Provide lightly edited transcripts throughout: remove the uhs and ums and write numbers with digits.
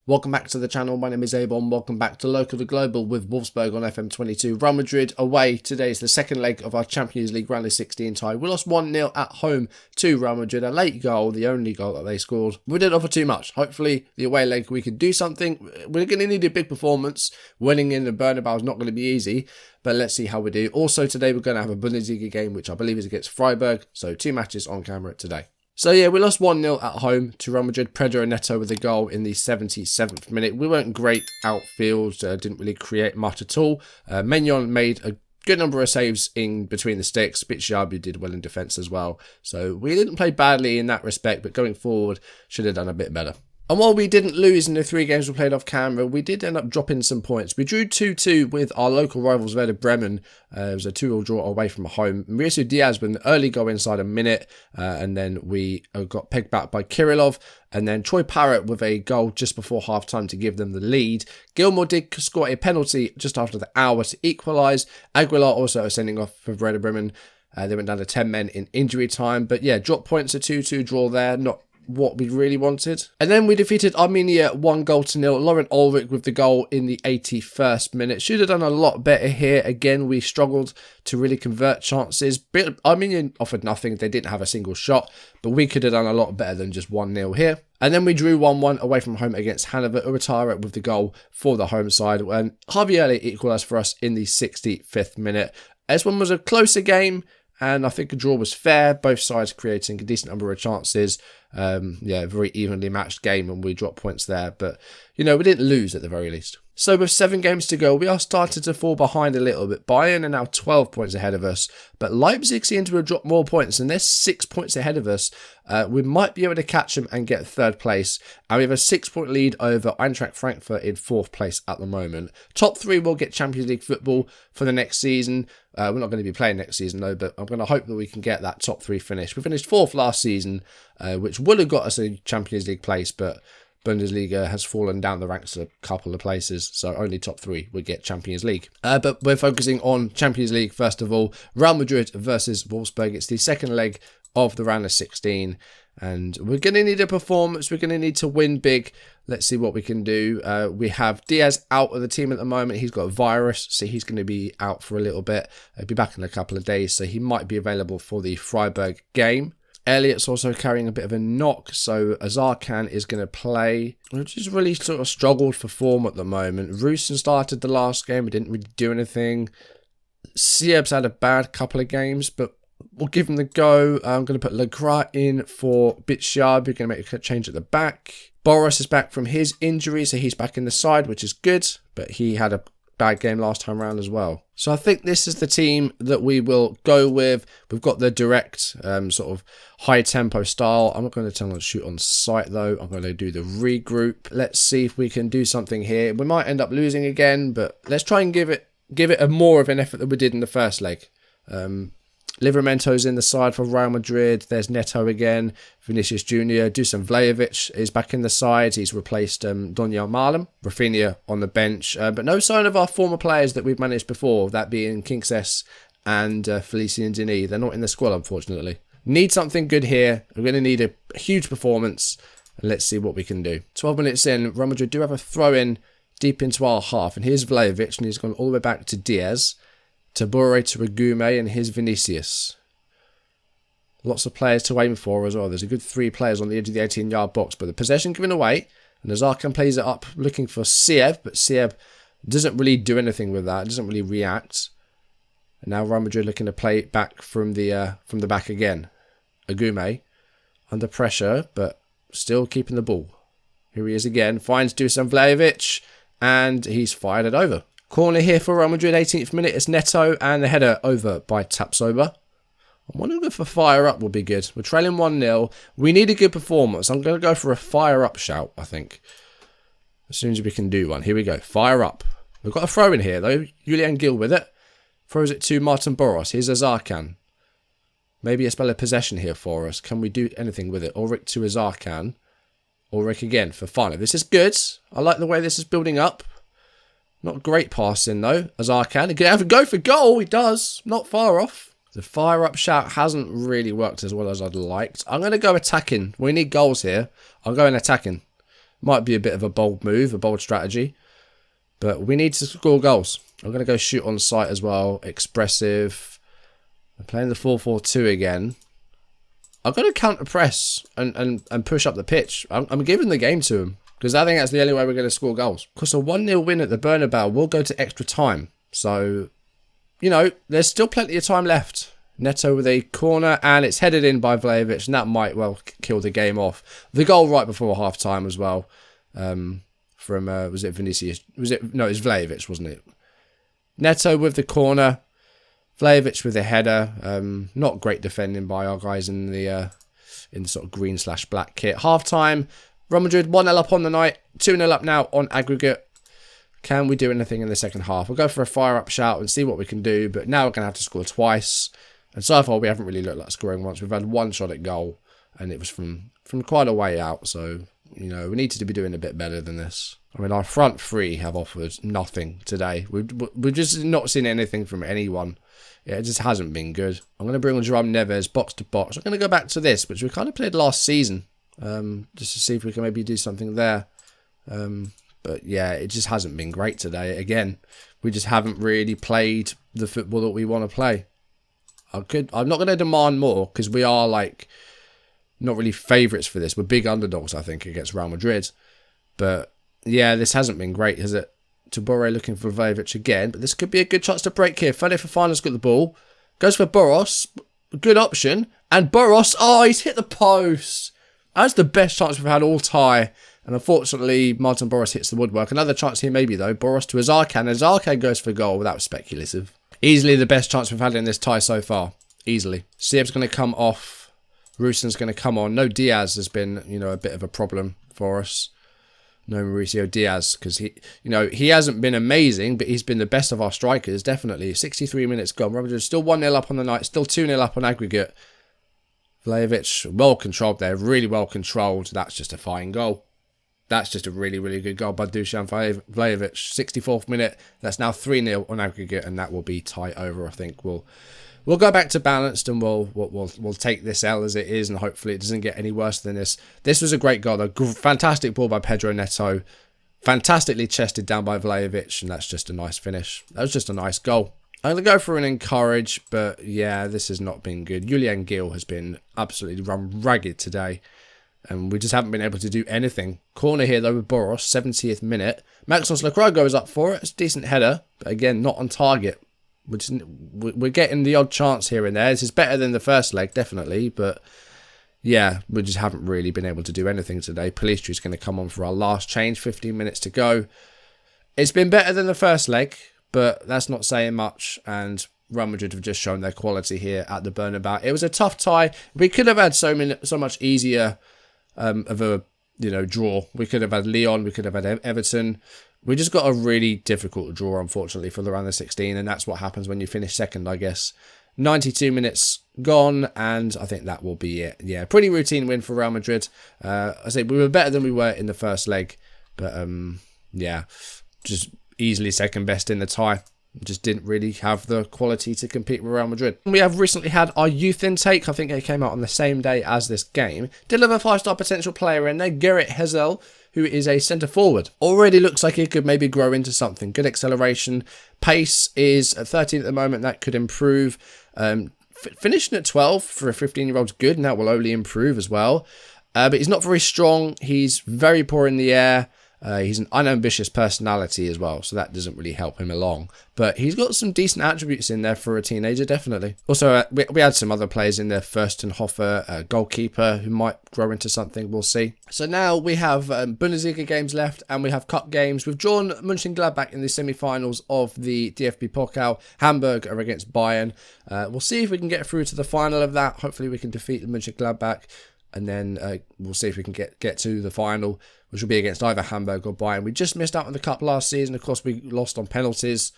Welcome back to the channel. My name is Abon. Welcome back to Local to Global with WOLFSBURG on FM22. Real Madrid away. Today is the second leg of our Champions League round of 16 tie. We lost 1-0 at home to Real Madrid. A late goal, the only goal that they scored. We didn't offer too much. Hopefully, the away leg we could do something. We're going to need a big performance. Winning in the Bernabeu is not going to be easy, but let's see how we do. Also, today we're going to have a Bundesliga game, which I believe is against Freiburg. So 2 matches on camera today. So yeah, we lost 1-0 at home to Real Madrid. Pedro Neto with a goal in the 77th minute. We weren't great outfield, didn't really create much at all. Maignan made a good number of saves in between the sticks. Bitshabi did well in defence as well. So we didn't play badly in that respect, but going forward, should have done a bit better. And while we didn't lose in the 3 games we played off camera, we did end up dropping some points. We drew 2-2 with our local rivals Werder Bremen. It was a 2-2 draw away from home. Mauricio Diaz with an early goal inside a minute, and then we got pegged back by Kirillov. And then Troy Parrott with a goal just before half-time to give them the lead. Gilmour did score a penalty just after the hour to equalise. Aguilar also sending off for Werder Bremen. They went down to 10 men in injury time. But yeah, drop points, a 2-2 draw there. Not what we really wanted. And then we defeated Armenia 1-0. Laurent Ulrich with the goal in the 81st minute. Should have done a lot better here. Again, we struggled to really convert chances. Armenia offered nothing. They didn't have a single shot, but we could have done a lot better than just 1-0 here. And then we drew 1-1 away from home against Hanover. Uratara with the goal for the home side. And Harvey Early equalised for us in the 65th minute. This one was a closer game, and I think a draw was fair. Both sides creating a decent number of chances. Yeah, very evenly matched game, and we dropped points there. But, you know, we didn't lose at the very least. So with 7 games to go, we are starting to fall behind a little bit. Bayern are now 12 points ahead of us. But Leipzig seem to have dropped more points, and they're 6 points ahead of us. We might be able to catch them and get 3rd place. And we have a 6-point lead over Eintracht Frankfurt in 4th place at the moment. Top 3 will get Champions League football for the next season. We're not going to be playing next season though, but I'm going to hope that we can get that top 3 finish. We finished 4th last season, which would have got us a Champions League place, but Bundesliga has fallen down the ranks a couple of places, so only top 3 would get Champions League. But we're focusing on Champions League first of all. Real Madrid versus WOLFSBURG. It's the second leg of the round of 16, and we're going to need a performance. We're going to need to win big. Let's see what we can do. We have Diaz out of the team at the moment. He's got a virus, so he's going to be out for a little bit. He'll be back in a couple of days, so he might be available for the Freiburg game. Elliot's also carrying a bit of a knock, so Azarkan is going to play, which has really sort of struggled for form at the moment. Rusin started the last game, but didn't really do anything. Sieb's had a bad couple of games, but we'll give him the go. I'm going to put Legras in for Bitshabi. We're going to make a change at the back. Boris is back from his injury, so he's back in the side, which is good, but he had a bad game last time around as well. So I think this is the team that we will go with. We've got the direct sort of high tempo style. I'm not going to tell them to shoot on sight though. I'm going to do the regroup. Let's see if we can do something here. We might end up losing again, but let's try and give it a more of an effort than we did in the first leg. Livramento's in the side for Real Madrid. There's Neto again. Vinicius Jr. Dusan Vlahovic is back in the side. He's replaced Donyell Malen. Rafinha on the bench. But no sign of our former players that we've managed before, that being Kingses and Felicien Denis. They're not in the squad, unfortunately. Need something good here. We're going to need a huge performance. And let's see what we can do. 12 minutes in, Real Madrid do have a throw-in deep into our half. And here's Vlahovic, and he's gone all the way back to Diaz. Tabure to Regume, and here's Vinicius. Lots of players to aim for as well. There's a good 3 players on the edge of the 18-yard box, but the possession given away, and Azarkan plays it up looking for Sieb, but Sieb doesn't really do anything with that, doesn't really react. And now Real Madrid looking to play it back from the back again. Agume under pressure, but still keeping the ball. Here he is again, finds Dusan Vlahovic, and he's fired it over. Corner here for Real Madrid, 18th minute. It's Neto, and the header over by Tapsoba. I'm wondering if a fire up will be good. We're trailing 1-0. We need a good performance. I'm going to go for a fire up shout, I think. As soon as we can do one. Here we go. Fire up. We've got a throw in here, though. Julian Gil with it. Throws it to Martin Boros. Here's Azarkan. Maybe a spell of possession here for us. Can we do anything with it? Ulrich to Azarkan. Ulrich again for final. This is good. I like the way this is building up. Not great passing though, Azarkan. He can have a go for goal. He does. Not far off. The fire up shout hasn't really worked as well as I'd liked. I'm going to go attacking. We need goals here. I'm going attacking. Might be a bit of a bold move, a bold strategy. But we need to score goals. I'm going to go shoot on sight as well. Expressive. I'm playing the 4-4-2 again. I'm going to counter press and push up the pitch. I'm giving the game to him. Because I think that's the only way we're going to score goals. Of course, a 1-0 win at the Bernabeu will go to extra time. So, you know, there's still plenty of time left. Neto with a corner, and it's headed in by Vlahovic, and that might well kill the game off. The goal right before half-time as well. From, was it Vinicius? No, it was Vlahovic, wasn't it? Neto with the corner. Vlahovic with the header. Not great defending by our guys in the sort of green/black kit. Half-time. Real Madrid 1-0 up on the night. 2-0 up now on aggregate. Can we do anything in the second half? We'll go for a fire-up shout and see what we can do. But now we're going to have to score twice. And so far, we haven't really looked like scoring once. We've had one shot at goal. And it was from quite a way out. So, you know, we needed to be doing a bit better than this. I mean, our front three have offered nothing today. We've just not seen anything from anyone. Yeah, it just hasn't been good. I'm going to bring on Jerome Neves, box to box. I'm going to go back to this, which we kind of played last season. Just to see if we can maybe do something there. But yeah, it just hasn't been great today. Again, we just haven't really played the football that we want to play. I'm not going to demand more because we are like not really favourites for this. We're big underdogs, I think, against Real Madrid. But yeah, this hasn't been great, has it? Tabore looking for Vlahovic again, but this could be a good chance to break here. Fede Fofana's got the ball. Goes for Boros. Good option. And Boros, oh, he's hit the post. That's the best chance we've had all tie. And unfortunately, Martin Boros hits the woodwork. Another chance here maybe, though. Boros to Azarkan. Azarkan goes for goal. That was speculative. Easily the best chance we've had in this tie so far. Easily. Sieb's going to come off. Ruson's going to come on. No, Diaz has been, you know, a bit of a problem for us. No Mauricio Diaz, because he hasn't been amazing, but he's been the best of our strikers, definitely. 63 minutes gone. Robert still 1-0 up on the night, still 2-0 up on aggregate. Vlahovic, well controlled there, really well controlled. That's just a fine goal. That's just a really, really good goal by Dusan Vlahovic. 64th minute, that's now 3-0 on aggregate, and that will be tight over, I think. We'll go back to balanced and we'll take this L as it is, and hopefully it doesn't get any worse than this. This was a great goal, a fantastic ball by Pedro Neto, fantastically chested down by Vlahovic, and that's just a nice finish. That was just a nice goal. I'm going to go for an encourage, but yeah, this has not been good. Julian Gil has been absolutely run ragged today, and we just haven't been able to do anything. Corner here though with Boros, 70th minute. Maxos Lacroix goes up for it. It's a decent header, but again, not on target. We're getting the odd chance here and there. This is better than the first leg, definitely. But yeah, we just haven't really been able to do anything today. Palistri is going to come on for our last change. 15 minutes to go. It's been better than the first leg, but that's not saying much. And Real Madrid have just shown their quality here at the Bernabeu. It was a tough tie. We could have had so much easier of a draw. We could have had Lyon. We could have had Everton. We just got a really difficult draw, unfortunately, for the round of 16, and that's what happens when you finish second, I guess. 92 minutes gone, and I think that will be it. Yeah, pretty routine win for Real Madrid. I say we were better than we were in the first leg, but yeah, just easily second best in the tie. Just didn't really have the quality to compete with Real Madrid. We have recently had our youth intake. I think it came out on the same day as this game. Did have a 5-star potential player in there, Gerrit Hezel, who is a centre forward. Already looks like he could maybe grow into something. Good acceleration. Pace is at 13 at the moment. That could improve. Finishing at 12 for a 15-year-old's good, and that will only improve as well. But he's not very strong. He's very poor in the air. He's an unambitious personality as well, so that doesn't really help him along. But he's got some decent attributes in there for a teenager, definitely. Also, we had some other players in there, Furstenhofer, a goalkeeper who might grow into something, we'll see. So now we have Bundesliga games left, and we have cup games. We've drawn Mönchengladbach in the semi-finals of the DFB Pokal. Hamburg are against Bayern. We'll see if we can get through to the final of that. Hopefully we can defeat Mönchengladbach. And then we'll see if we can get to the final, which will be against either Hamburg or Bayern. We just missed out on the cup last season. Of course, we lost on penalties.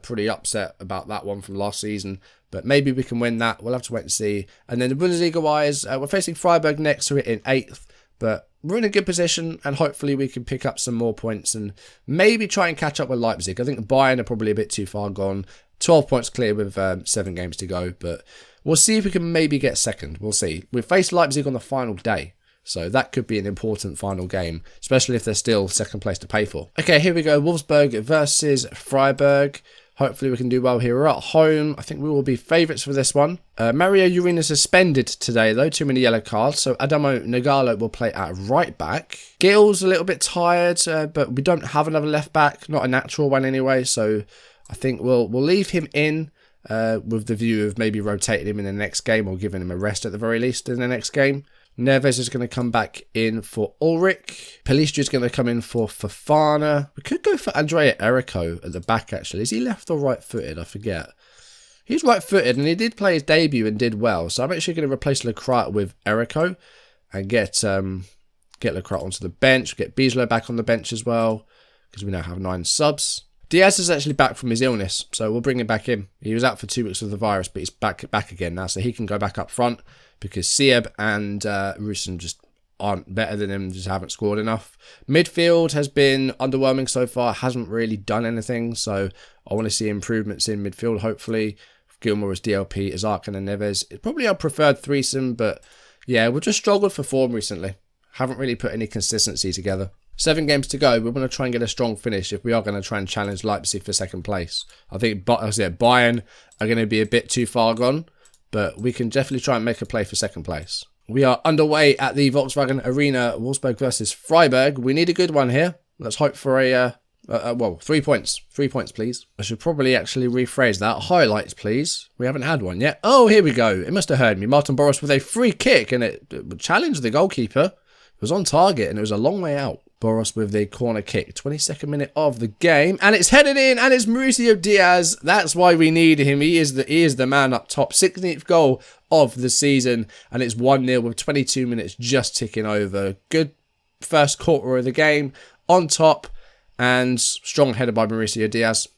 Pretty upset about that one from last season. But maybe we can win that. We'll have to wait and see. And then the Bundesliga-wise, we're facing Freiburg next, so we're in 8th. But we're in a good position, and hopefully we can pick up some more points and maybe try and catch up with Leipzig. I think Bayern are probably a bit too far gone. 12 points clear with 7 games to go, but we'll see if we can maybe get second. We'll see. We face Leipzig on the final day, So that could be an important final game, especially if there's still second place to pay for. Okay, here we go. Wolfsburg versus Freiburg. Hopefully we can do well here. We're at home. I think we will be favourites for this one. Mario Urena suspended today, though. Too many yellow cards. So Adamo Nagalo will play at right back. Gil's a little bit tired, but we don't have another left back. Not a natural one anyway. So I think we'll leave him in with the view of maybe rotating him in the next game or giving him a rest at the very least in the next game. Neves is going to come back in for Ulrich. Pelistri is going to come in for Fofana. We could go for Andrea Errico at the back, actually. Is he left or right-footed? I forget. He's right-footed, and he did play his debut and did well. So I'm actually going to replace Lecrat with Errico and get Lecrat onto the bench. Get Bieslow back on the bench as well, because we now have 9 subs. Diaz is actually back from his illness, so we'll bring him back in. He was out for 2 weeks with the virus, but he's back again now, so he can go back up front. Because Sieb and Rusin just aren't better than him, just haven't scored enough. Midfield has been underwhelming so far, hasn't really done anything, so I want to see improvements in midfield, hopefully. Gilmour as DLP, Azarkan and Neves. It's probably our preferred threesome, but yeah, we've just struggled for form recently. Haven't really put any consistency together. 7 games to go. We want to try and get a strong finish if we are going to try and challenge Leipzig for second place. I think Bayern are going to be a bit too far gone, but we can definitely try and make a play for second place. We are underway at the Volkswagen Arena, Wolfsburg versus Freiburg. We need a good one here. Let's hope for a 3 points. 3 points, please. I should probably actually rephrase that. Highlights, please. We haven't had one yet. Oh, here we go. It must have heard me. Martin Boros with a free kick, and it challenged the goalkeeper. It was on target, and it was a long way out. Boros with the corner kick. 22nd minute of the game. And it's headed in. And it's Mauricio Diaz. That's why we need him. He is the man up top. 16th goal of the season. And it's 1-0 with 22 minutes just ticking over. Good first quarter of the game. On top. And strong header by Mauricio Diaz.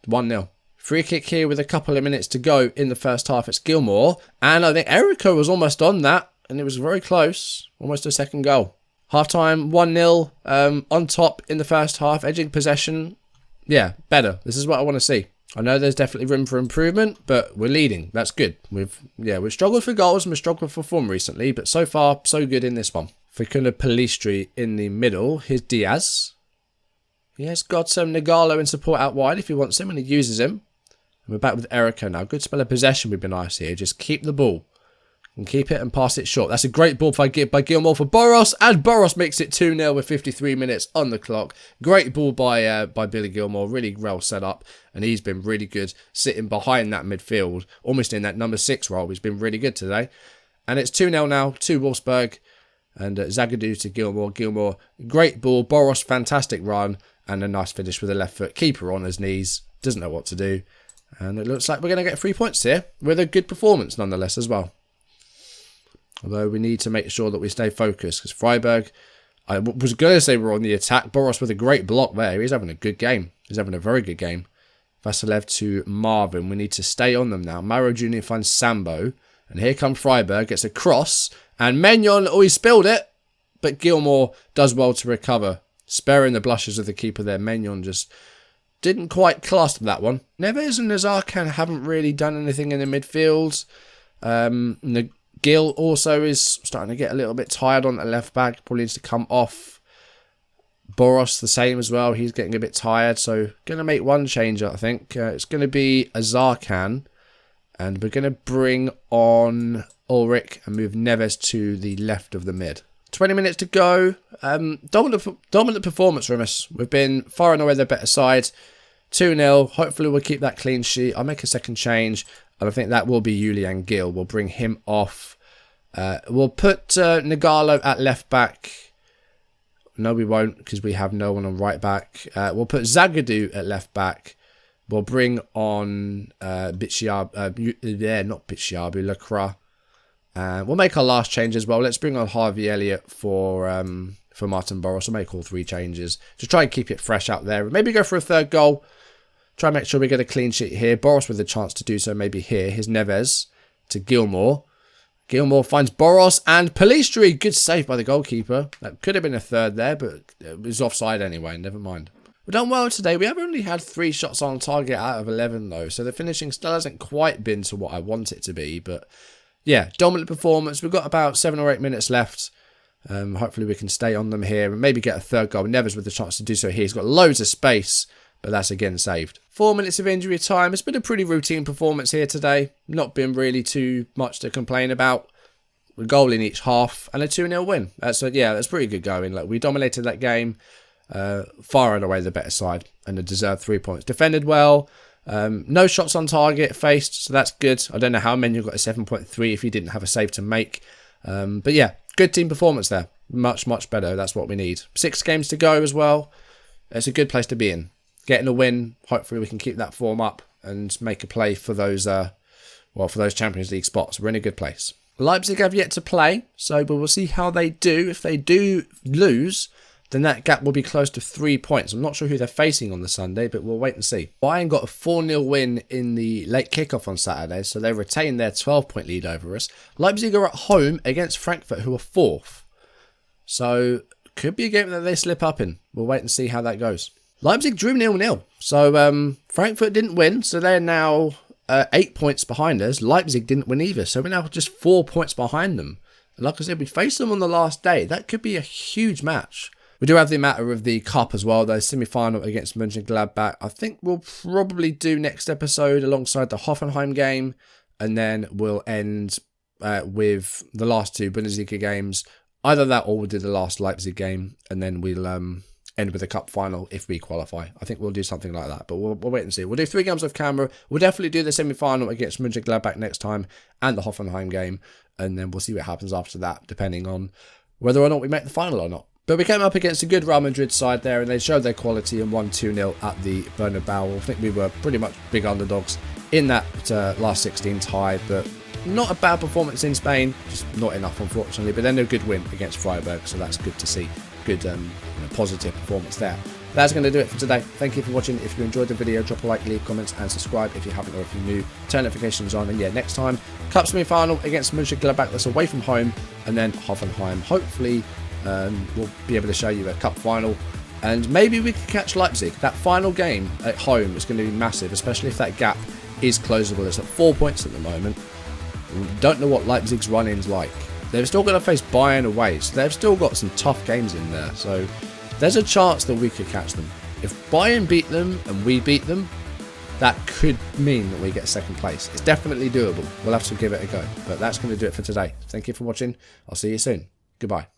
1-0. Free kick here with a couple of minutes to go in the first half. It's Gilmour. And I think Errico was almost on that. And it was very close. Almost a second goal. Half-time, 1-0 on top in the first half. Edging possession. Yeah, better. This is what I want to see. I know there's definitely room for improvement, but we're leading. That's good. We've struggled for goals and we've struggled for form recently, but so far, so good in this one. Ficuna Pelistri in the middle. Here's Diaz. He has got some Nagalo in support out wide if he wants him, and he uses him. And we're back with Errico now. Good spell of possession would be nice here. Just keep the ball. And keep it and pass it short. That's a great ball by Gilmour for Boros. And Boros makes it 2-0 with 53 minutes on the clock. Great ball by Billy Gilmour. Really well set up. And he's been really good sitting behind that midfield. Almost in that number 6 role. He's been really good today. And it's 2-0 now to Wolfsburg. And Zagadou to Gilmour. Gilmour, great ball. Boros, fantastic run. And a nice finish with the left foot. Keeper on his knees. Doesn't know what to do. And it looks like we're going to get 3 points here. With a good performance nonetheless as well. Although we need to make sure that we stay focused. Because Freiburg, I was going to say we're on the attack. Boros with a great block there. He's having a good game. He's having a very good game. Vasilev to Marvin. We need to stay on them now. Mauro Jr. finds Sambo. And here comes Freiburg. Gets a cross. And Maignan, he spilled it. But Gilmour does well to recover. Sparing the blushes of the keeper there. Maignan just didn't quite clasp that one. Neves and Nazarkan haven't really done anything in the midfield. Gil also is starting to get a little bit tired on the left back. Probably needs to come off. Boros the same as well. He's getting a bit tired. So going to make one change, I think. It's going to be Azarkan. And we're going to bring on Ulrich and move Neves to the left of the mid. 20 minutes to go. Dominant performance from us. We've been far and away the better side. 2-0. Hopefully we'll keep that clean sheet. I'll make a second change. And I think that will be Julian Gil. We'll bring him off. We'll put Nagalo at left back. No, we won't, because we have no one on right back. We'll put Zagadou at left back. We'll bring on Lecra. We'll make our last change as well. Let's bring on Harvey Elliott for Martin Boros. We'll make all 3 changes. Just try and keep it fresh out there. Maybe go for a third goal. Try and make sure we get a clean sheet here. Boros with a chance to do so maybe here. Here's Neves to Gilmour. Gilmour finds Boros and Pelistri. Good save by the goalkeeper. That could have been a third there, but it was offside anyway. Never mind. We've done well today. We have only had 3 shots on target out of 11 though. So the finishing still hasn't quite been to what I want it to be. But yeah, dominant performance. We've got about 7 or 8 minutes left. Hopefully we can stay on them here and maybe get a third goal. Nevers with the chance to do so here. He's got loads of space, but that's again saved. 4 minutes of injury time. It's been a pretty routine performance here today. Not been really too much to complain about. A goal in each half and a 2-0 win. That's pretty good going. Like, we dominated that game, far and away the better side, and a deserved 3 points. Defended well. No shots on target faced, so that's good. I don't know how many got a 7.3 if you didn't have a save to make. But yeah, good team performance there. Much, much better. That's what we need. 6 games to go as well. It's a good place to be in. Getting a win. Hopefully we can keep that form up and make a play for those for those Champions League spots. We're in a good place. Leipzig have yet to play, so we'll see how they do. If they do lose, then that gap will be close to 3 points. I'm not sure who they're facing on the Sunday, but we'll wait and see. Bayern got a 4-0 win in the late kickoff on Saturday, so they retain their 12-point lead over us. Leipzig are at home against Frankfurt, who are 4th. So, could be a game that they slip up in. We'll wait and see how that goes. Leipzig drew 0-0. So, Frankfurt didn't win, so they're now 8 points behind us. Leipzig didn't win either, so we're now just 4 points behind them. And like I said, we faced them on the last day. That could be a huge match. We do have the matter of the cup as well, though. Semi-final against Mönchengladbach. I think we'll probably do next episode alongside the Hoffenheim game, and then we'll end with the last 2 Bundesliga games. Either that, or we'll do the last Leipzig game, and then we'll end with a cup final if we qualify. I think we'll do something like that, but we'll wait and see. We'll do 3 games off camera. We'll definitely do the semi-final against Mönchengladbach next time, and the Hoffenheim game, and then we'll see what happens after that, depending on whether or not we make the final or not. But we came up against a good Real Madrid side there, and they showed their quality and won 2-0 at the Bernabeu. I think we were pretty much big underdogs in that last 16 tie, but not a bad performance in Spain, just not enough unfortunately. But then a good win against Freiburg, so that's good to see. Good positive performance there. That's going to do it for today. Thank you for watching. If you enjoyed the video, drop a like, leave comments, and subscribe if you haven't, or if you're new, turn notifications on. And yeah, next time, cup semi-final against Mönchengladbach. That's away from home, and then Hoffenheim. Hopefully, we'll be able to show you a cup final, and maybe we can catch Leipzig. That final game at home is going to be massive, especially if that gap is closable. It's at 4 points at the moment. We don't know what Leipzig's run-in's like. They've still got to face Bayern away, so they've still got some tough games in there. So there's a chance that we could catch them. If Bayern beat them and we beat them, that could mean that we get 2nd place. It's definitely doable. We'll have to give it a go. But that's going to do it for today. Thank you for watching. I'll see you soon. Goodbye.